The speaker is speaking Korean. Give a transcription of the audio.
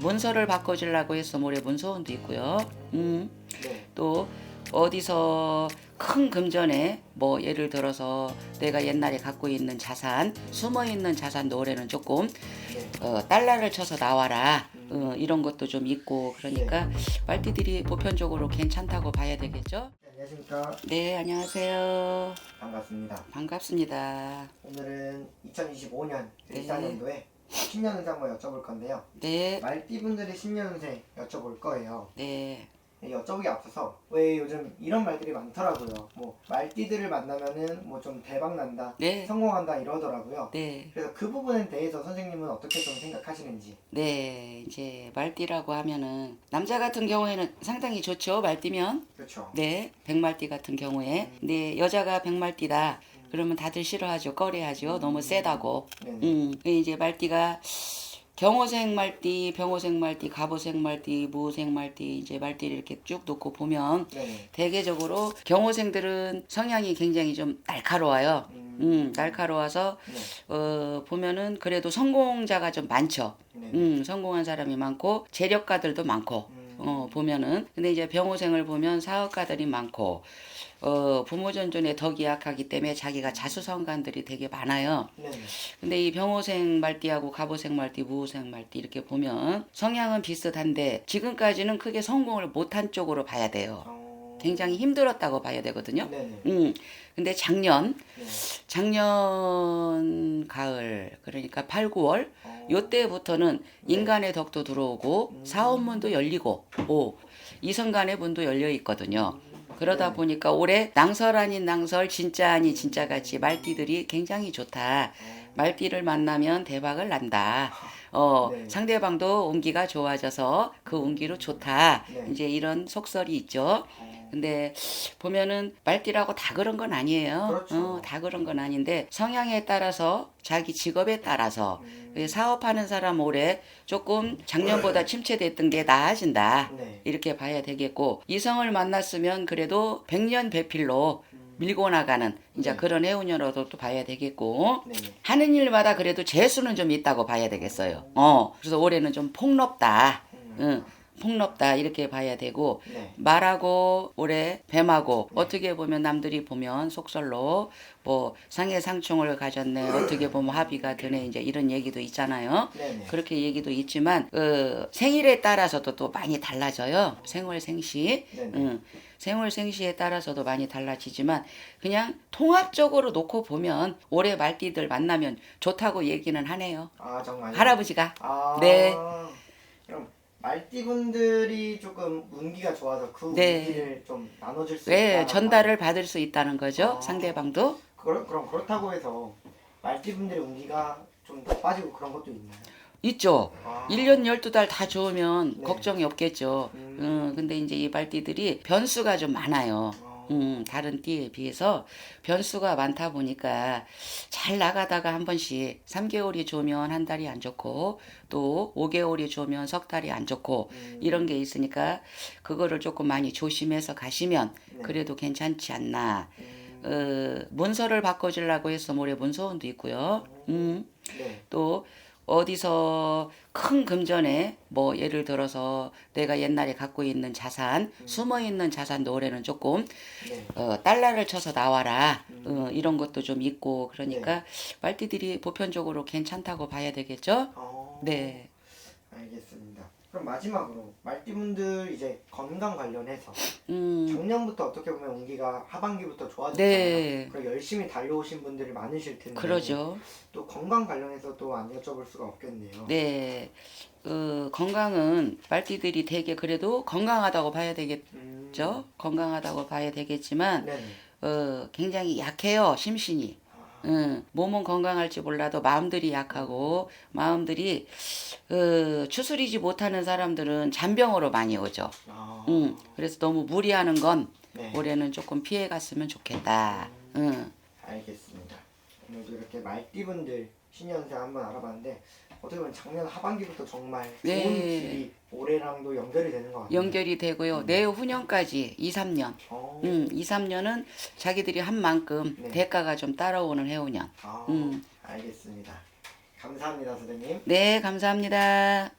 문서를 바꿔주려고 해서 모래 문서원도 있고요. 네. 또 어디서 큰 금전에 뭐 예를 들어서 내가 옛날에 갖고 있는 자산, 숨어 있는 자산도 올해는 조금 네. 달러를 쳐서 나와라. 이런 것도 좀 있고 그러니까 네. 말띠들이 보편적으로 괜찮다고 봐야 되겠죠? 안녕하십니까. 네, 안녕하세요. 반갑습니다. 반갑습니다. 오늘은 2025년 네. 24년도에 신년운세 한번 여쭤볼 건데요. 네, 말띠분들의 신년운세 여쭤볼 거예요. 네, 여쭤보기 앞서서 왜 요즘 이런 말들이 많더라고요. 뭐 말띠들을 만나면은 뭐 좀 대박 난다, 네, 성공한다 이러더라고요. 네, 그래서 그 부분에 대해서 선생님은 어떻게 좀 생각하시는지. 네. 이제 말띠라고 하면은 남자 같은 경우에는 상당히 좋죠. 말띠면. 그렇죠. 네, 백말띠 같은 경우에. 근데 여자가 백말띠다. 그러면 다들 싫어하죠. 꺼려하죠. 너무 세다고. 네네. 이제 말띠가 경호생 말띠, 병호생 말띠, 갑오생 말띠, 무호생 말띠 이제 말띠를 이렇게 쭉 놓고 보면 네네. 대개적으로 경호생들은 성향이 굉장히 좀 날카로워요. 날카로워서 네. 보면은 그래도 성공자가 좀 많죠. 네네. 성공한 사람이 많고 재력가들도 많고 보면은 근데 이제 병호생을 보면 사업가들이 많고 부모 전존에 덕이 약하기 때문에 자기가 자수성가들이 되게 많아요. 네네. 근데 이 병호생 말띠하고 갑오생 말띠, 무호생 말띠 이렇게 보면 성향은 비슷한데 지금까지는 크게 성공을 못한 쪽으로 봐야 돼요. 굉장히 힘들었다고 봐야 되거든요. 네네. 근데 작년 네. 가을 그러니까 8, 9월 요때부터는 인간의 덕도 들어오고 사업문도 열리고 이성 간의 문도 열려 있거든요. 그러다 네. 보니까 올해 낭설 아닌 낭설 진짜 아닌 진짜 같이 말띠들이 굉장히 좋다. 말띠를 만나면 대박을 난다. 네. 상대방도 운기가 좋아져서 그 운기로 좋다. 네. 이제 이런 속설이 있죠. 근데 보면은 말띠라고 다 그런 건 아니에요. 그렇죠. 다 그런 건 아닌데 성향에 따라서 자기 직업에 따라서 사업하는 사람 올해 조금 작년보다 침체됐던 게 나아진다. 네. 이렇게 봐야 되겠고 이성을 만났으면 그래도 백년 배필로 밀고 나가는 이제 네. 그런 해운년으로도 또 봐야 되겠고 네. 하는 일마다 그래도 재수는 좀 있다고 봐야 되겠어요. 그래서 올해는 좀 폭넓다. 폭넓다 이렇게 봐야 되고 네. 말하고 올해 뱀하고 어떻게 보면 남들이 보면 속설로 뭐 상해상충을 가졌네 어떻게 보면 합의가 드네 이제 이런 얘기도 있잖아요. 네네. 그렇게 얘기도 있지만 생일에 따라서도 또 많이 달라져요. 생월생시 네네. 생월생시에 따라서도 많이 달라지지만 그냥 통합적으로 놓고 보면 올해 말띠들 만나면 좋다고 얘기는 하네요. 아 정말요? 할아버지가. 아. 네. 그럼 말띠분들이 조금 운기가 좋아서 그 네. 운기를 좀 나눠줄 수 왜 있다. 전달을 받을 수 있다는 거죠. 아. 상대방도. 그럼 그렇다고 해서 말띠분들의 운기가 좀 더 빠지고 그런 것도 있나요? 있죠. 아. 1년 12달 다 좋으면 네. 걱정이 없겠죠. 근데 이제 이 말띠들이 변수가 좀 많아요. 다른 띠에 비해서 변수가 많다 보니까 잘 나가다가 한 번씩 3개월이 좋으면 한 달이 안 좋고 또 5개월이 좋으면 석 달이 안 좋고 이런 게 있으니까 그거를 조금 많이 조심해서 가시면 네. 그래도 괜찮지 않나. 문서를 바꿔주려고 해서 모래 문서원도 있고요. 네. 또 어디서 큰 금전에 뭐 예를 들어서 내가 옛날에 갖고 있는 자산, 숨어 있는 자산도 올해는 조금 네. 달러를 쳐서 나와라. 이런 것도 좀 있고 그러니까 네. 말띠들이 보편적으로 괜찮다고 봐야 되겠죠? 네. 알겠습니다. 그럼 마지막으로 말띠분들 이제 건강 관련해서 음, 작년부터 어떻게 보면 운기가 하반기부터 좋아졌잖아요. 네. 그리고 열심히 달려오신 분들이 많으실 텐데 그러죠. 또 건강 관련해서 또 안 여쭤볼 수가 없겠네요. 네. 건강은 말띠들이 되게 그래도 건강하다고 봐야 되겠죠? 건강하다고 봐야 되겠지만 네네. 굉장히 약해요, 심신이. 몸은 건강할지 몰라도 마음들이 약하고 마음들이 추스리지 못하는 사람들은 잔병으로 많이 오죠. 아. 그래서 너무 무리하는 건 네. 올해는 조금 피해 갔으면 좋겠다. 알겠습니다. 오늘도 이렇게 말띠분들 신년세 한번 알아봤는데 어떻게 보면 작년 하반기부터 정말 네. 좋은 길이 올해랑도 연결이 되는 것 같아요. 연결이 되고요. 내후년까지 2, 3년. 2, 3년은 자기들이 한 만큼 네. 대가가 좀 따라오는 해오년. 알겠습니다. 감사합니다, 선생님. 네, 감사합니다.